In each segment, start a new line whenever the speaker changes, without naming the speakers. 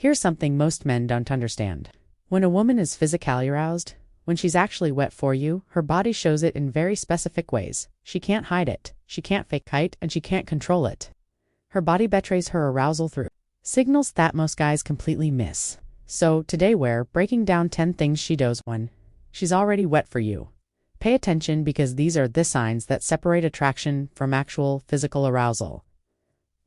Here's something most men don't understand. When a woman is physically aroused, when she's actually wet for you, her body shows it in very specific ways. She can't hide it, she can't fake it, and she can't control it. Her body betrays her arousal through signals that most guys completely miss. So, today we're breaking down 10 things she does when she's already wet for you. Pay attention because these are the signs that separate attraction from actual physical arousal.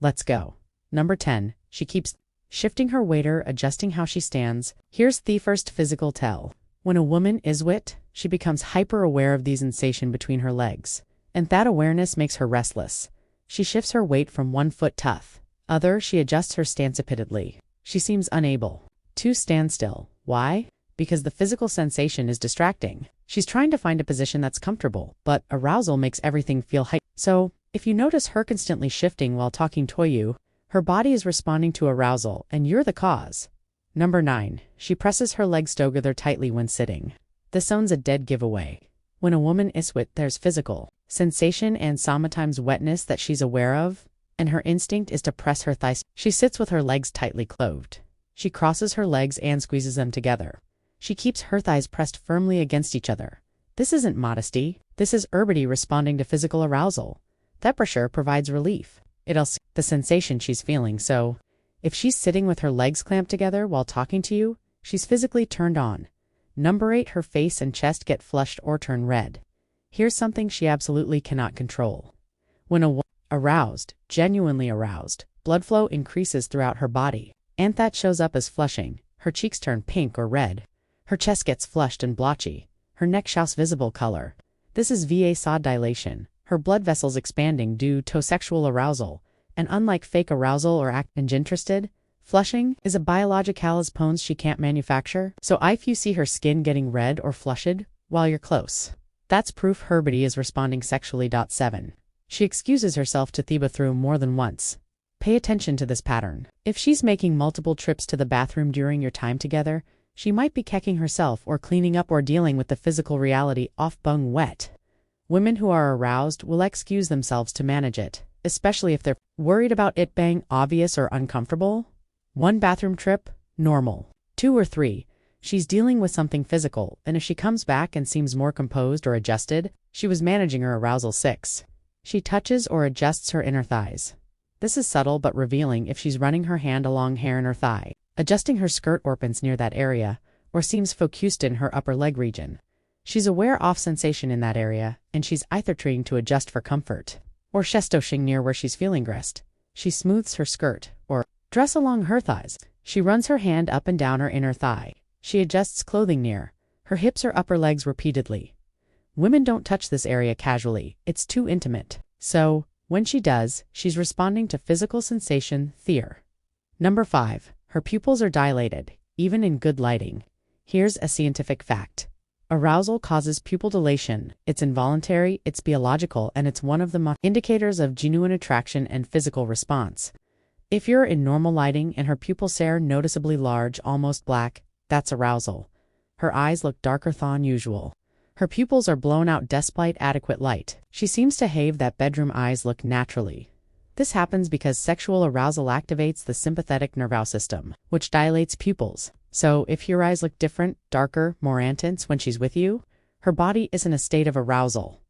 Let's go. Number 10. She keeps shifting her weight or adjusting how she stands. Here's the first physical tell. When a woman is wet, she becomes hyper-aware of the sensation between her legs, and that awareness makes her restless. She shifts her weight from one foot to other. She adjusts her stance repeatedly. She seems unable to stand still. Why? Because the physical sensation is distracting. She's trying to find a position that's comfortable, but arousal makes everything feel heightened. So, if you notice her constantly shifting while talking to you, her body is responding to arousal, and you're the cause. Number 9. She presses her legs together tightly when sitting. This owns a dead giveaway. When a woman is wet, there's physical sensation and sometimes wetness that she's aware of, and her instinct is to press her thighs. She sits with her legs tightly clothed. She crosses her legs and squeezes them together. She keeps her thighs pressed firmly against each other. This isn't modesty. This is her body responding to physical arousal. That pressure provides relief. It also the sensation she's feeling. So, if she's sitting with her legs clamped together while talking to you, she's physically turned on. Number 8. Her face and chest get flushed or turn red. Here's something she absolutely cannot control. When a woman aroused, genuinely aroused, blood flow increases throughout her body, and that shows up as flushing. Her cheeks turn pink or red. Her chest gets flushed and blotchy. Her neck shows visible color. This is vasodilation. Her blood vessels expanding due to sexual arousal, and unlike fake arousal or interested, flushing is a biological response she can't manufacture. So if you see her skin getting red or flushed while you're close, that's proof her body is responding sexually. 7. She excuses herself to the bathroom more than once. Pay attention to this pattern. If she's making multiple trips to the bathroom during your time together, she might be checking herself or cleaning up or dealing with the physical reality of being wet. Women who are aroused will excuse themselves to manage it, especially if they're worried about it being obvious or uncomfortable. 1 bathroom trip, normal. 2 or 3, she's dealing with something physical, and if she comes back and seems more composed or adjusted, she was managing her arousal. 6. She touches or adjusts her inner thighs. This is subtle but revealing if she's running her hand along hair in her thigh, adjusting her skirt or pants near that area, or seems focused in her upper leg region. She's aware of sensation in that area, and she's either trying to adjust for comfort, or shestoshing near where she's feeling grist. She smooths her skirt, or dress along her thighs. She runs her hand up and down her inner thigh. She adjusts clothing near her hips or upper legs repeatedly. Women don't touch this area casually. It's too intimate. So, when she does, she's responding to physical sensation. Number 5. Her pupils are dilated, even in good lighting. Here's a scientific fact. Arousal causes pupil dilation. It's involuntary, it's biological, and it's one of the indicators of genuine attraction and physical response. If you're in normal lighting and her pupils are noticeably large, almost black, that's arousal. Her eyes look darker than usual. Her pupils are blown out despite adequate light. She seems to have that bedroom eyes look naturally. This happens because sexual arousal activates the sympathetic nervous system, which dilates pupils. So, if your eyes look different, darker, more intense when she's with you, her body is in a state of arousal.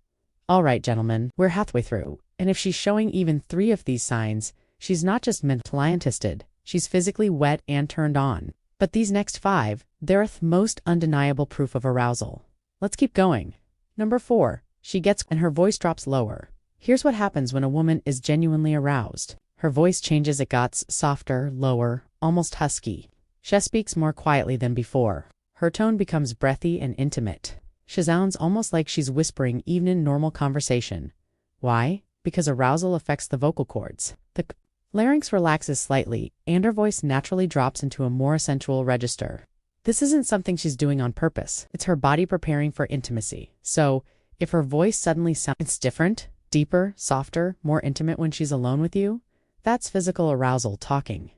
Alright, gentlemen, we're halfway through, and if she's showing even 3 of these signs, she's not just mentally interested, she's physically wet and turned on. But these next 5, they're the most undeniable proof of arousal. Let's keep going. Number 4. She gets and her voice drops lower. Here's what happens when a woman is genuinely aroused. Her voice changes, it gets softer, lower, almost husky. She speaks more quietly than before. Her tone becomes breathy and intimate. She sounds almost like she's whispering even in normal conversation. Why? Because arousal affects the vocal cords. The larynx relaxes slightly, and her voice naturally drops into a more sensual register. This isn't something she's doing on purpose. It's her body preparing for intimacy. So, if her voice suddenly sounds different, deeper, softer, more intimate when she's alone with you, that's physical arousal talking.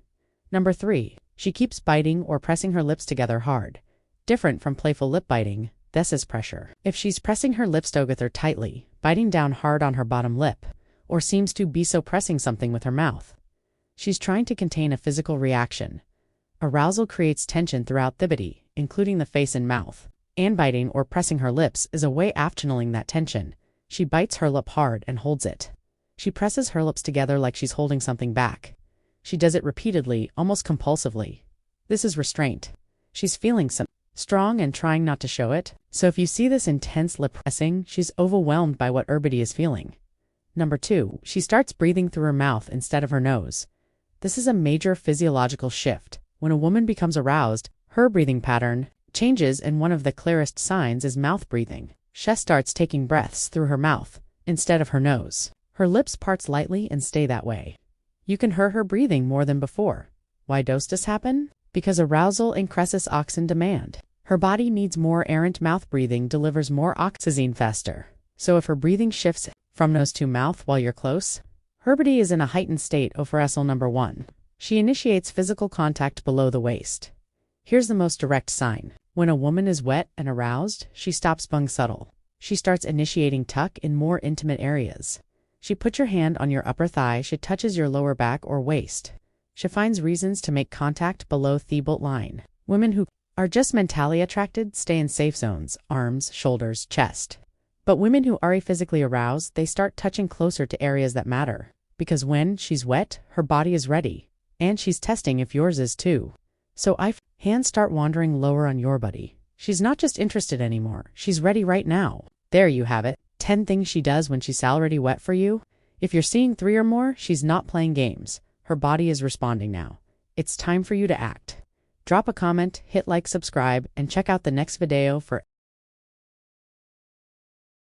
Number 3. She keeps biting or pressing her lips together hard. Different from playful lip biting, this is pressure. If she's pressing her lips together tightly, biting down hard on her bottom lip, or seems to be so pressing something with her mouth, she's trying to contain a physical reaction. Arousal creates tension throughout the body, including the face and mouth. And biting or pressing her lips is a way of channeling that tension. She bites her lip hard and holds it. She presses her lips together like she's holding something back. She does it repeatedly, almost compulsively. This is restraint. She's feeling something strong and trying not to show it. So if you see this intense lip pressing, she's overwhelmed by what her body is feeling. Number 2, she starts breathing through her mouth instead of her nose. This is a major physiological shift. When a woman becomes aroused, her breathing pattern changes, and one of the clearest signs is mouth breathing. She starts taking breaths through her mouth instead of her nose. Her lips parts lightly and stay that way. You can hear her breathing more than before. Why does this happen? Because arousal increases oxygen demand. Her body needs more errant mouth breathing delivers more oxygen faster. So if her breathing shifts from nose to mouth while you're close, her body is in a heightened state of arousal. Number 1. She initiates physical contact below the waist. Here's the most direct sign. When a woman is wet and aroused, she stops being subtle. She starts initiating tuck in more intimate areas. She puts your hand on your upper thigh. She touches your lower back or waist. She finds reasons to make contact below the belt line. Women who are just mentally attracted stay in safe zones, arms, shoulders, chest. But women who are physically aroused, they start touching closer to areas that matter. Because when she's wet, her body is ready. And she's testing if yours is too. So hands start wandering lower on your body. She's not just interested anymore. She's ready right now. There you have it. 10 things she does when she's already wet for you. If you're seeing 3 or more, she's not playing games. Her body is responding now. It's time for you to act. Drop a comment, hit like, subscribe, and check out the next video for